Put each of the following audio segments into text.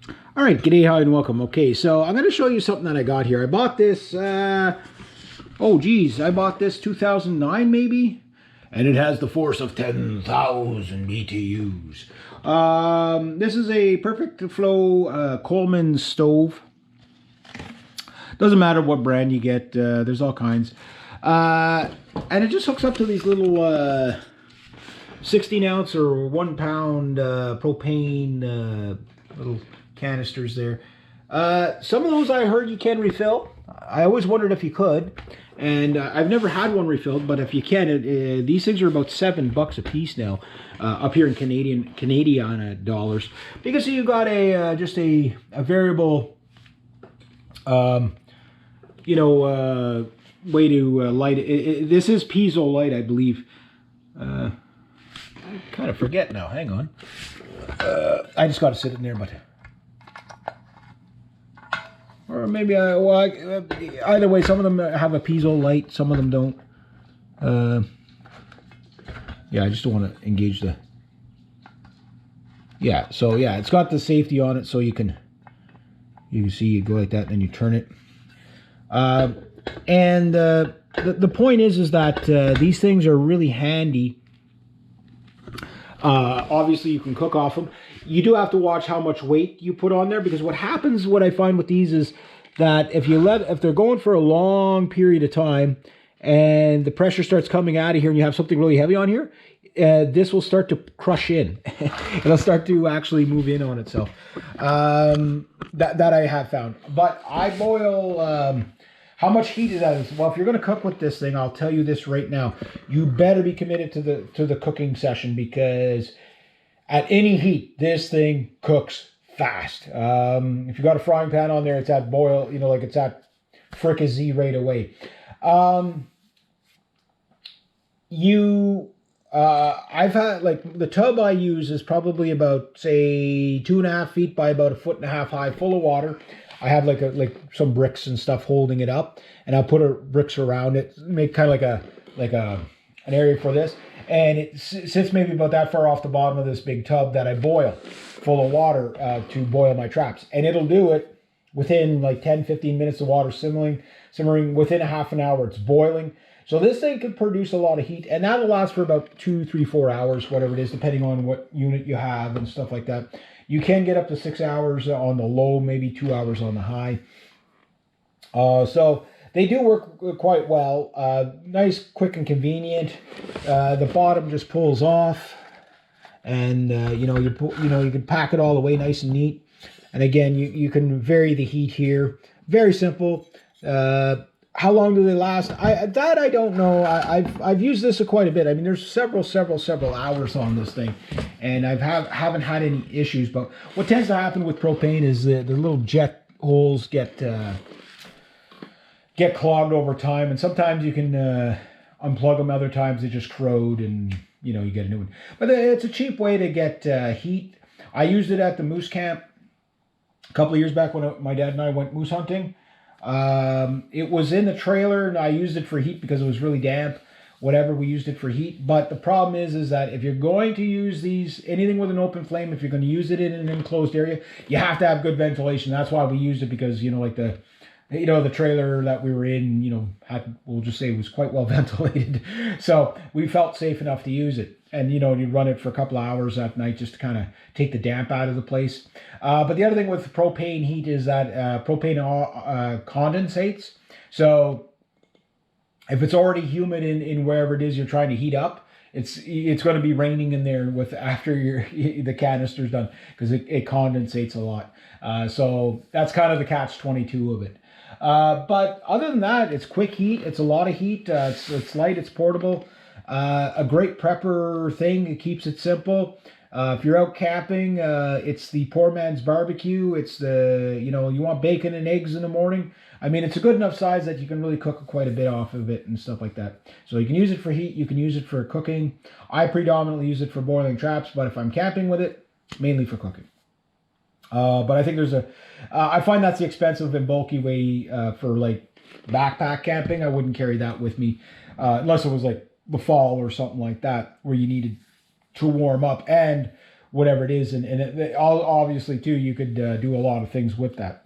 All right, g'day, hi, and welcome. Okay, so I'm going to show you something that I got here. I bought this, oh geez, I bought this 2009 maybe, and it has the force of 10,000 BTUs. This is a perfectflow Coleman stove. Doesn't matter what brand you get, there's all kinds. And it just hooks up to these little 16 ounce or 1 pound propane little canisters there. Some of those I heard you can refill. I always wondered if you could, and I've never had one refilled, but if you can, these things are about $7 a piece now, up here in Canadian dollars, because you got a just a variable, way to light it. This is piezo light, I believe. I kind of forget now. Hang on. I just got to sit in there, but. Or maybe either way, some of them have a piezo light, some of them don't. Yeah, I just don't want to engage the. Yeah, so yeah, it's got the safety on it, so you can see you go like that, and then you turn it. And the point is that these things are really handy. Obviously, you can cook off them. You do have to watch how much weight you put on there, because what happens, what I find with these is that if they're going for a long period of time and the pressure starts coming out of here and you have something really heavy on here, this will start to crush in. It'll start to actually move in on itself. That I have found. But I boil... how much heat is that? Well, if you're going to cook with this thing, I'll tell you this right now. You better be committed to the cooking session, because at any heat, this thing cooks fast. If you got a frying pan on there, it's at boil, like it's at fricassee right away. I've had, like, the tub I use is probably about, say, 2.5 feet by about 1.5 feet high, full of water. I have like some bricks and stuff holding it up, and I'll put bricks around it, make kind of like an area for this, and it sits maybe about that far off the bottom of this big tub that I boil full of water to boil my traps, and it'll do it within like 10-15 minutes. The water simmering within a half an hour. It's boiling. So this thing can produce a lot of heat, and that'll last for about 2, 3, 4 hours, whatever it is, depending on what unit you have and stuff like that. You can get up to 6 hours on the low, maybe 2 hours on the high. So they do work quite well. Nice, quick, and convenient. The bottom just pulls off, and you can pack it all away nice and neat. And again, you can vary the heat here. Very simple. How long do they last? I don't know. I've used this quite a bit. I mean, there's several hours on this thing, and haven't had any issues. But what tends to happen with propane is the little jet holes get clogged over time, and sometimes you can unplug them. Other times they just corrode, and you get a new one. But it's a cheap way to get heat. I used it at the moose camp a couple of years back when my dad and I went moose hunting. It was in the trailer, and I used it for heat because it was really damp. Whatever, we used it for heat. But the problem is that if you're going to use anything with an open flame, if you're going to use it in an enclosed area, you have to have good ventilation. That's why we used it, because the trailer that we were in, we'll just say it was quite well ventilated. So we felt safe enough to use it. And, you run it for a couple of hours at night just to kind of take the damp out of the place. But the other thing with propane heat is that propane condensates. So if it's already humid in wherever it is you're trying to heat up, it's going to be raining in there after the canister's done, because it condensates a lot. So that's kind of the catch-22 of it. But other than that, it's quick heat. It's a lot of heat. It's light. It's portable. A great prepper thing. It keeps it simple. If you're out camping, it's the poor man's barbecue. It's you want bacon and eggs in the morning. I mean, it's a good enough size that you can really cook quite a bit off of it and stuff like that. So you can use it for heat. You can use it for cooking. I predominantly use it for boiling traps, but if I'm camping with it, mainly for cooking. But I think I find that's the expensive and bulky way for like backpack camping. I wouldn't carry that with me unless it was like the fall or something like that, where you needed to warm up. And whatever it is. And obviously, too, you could do a lot of things with that.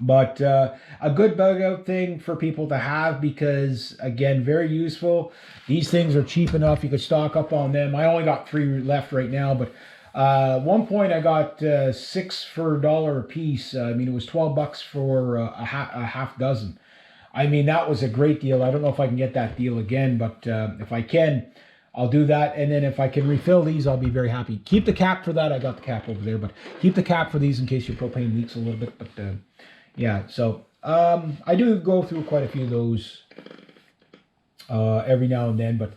But a good bug out thing for people to have, because again, very useful. These things are cheap enough. You could stock up on them. I only got 3 left right now, but one point I got 6 for $1 a piece. I mean, it was $12 for a half dozen. I mean, that was a great deal. I don't know if I can get that deal again, but if I can, I'll do that. And then if I can refill these, I'll be very happy. Keep the cap for that. I got the cap over there, but keep the cap for these in case your propane leaks a little bit. But yeah, so I do go through quite a few of those every now and then, but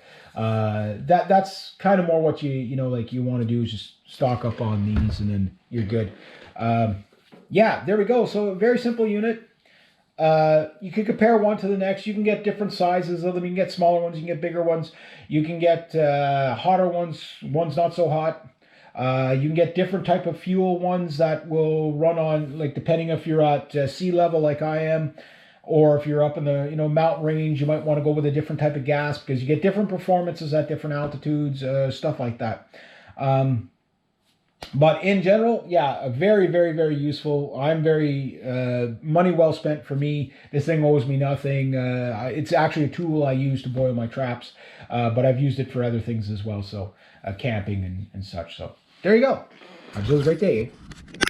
that's kind of more what you want to do, is just stock up on these, and then you're good. Yeah, there we go. So a very simple unit. You can compare one to the next. You can get different sizes of them. You can get smaller ones. You can get bigger ones. You can get hotter ones. One's not so hot. You can get different type of fuel ones that will run on, like, depending if you're at sea level like I am, or if you're up in the mountain range, you might want to go with a different type of gas, because you get different performances at different altitudes, stuff like that. But in general, yeah, very, very, very useful. I'm very money well spent for me. This thing owes me nothing. It's actually a tool I use to boil my traps, but I've used it for other things as well, so camping and such. So there you go. Have a great day.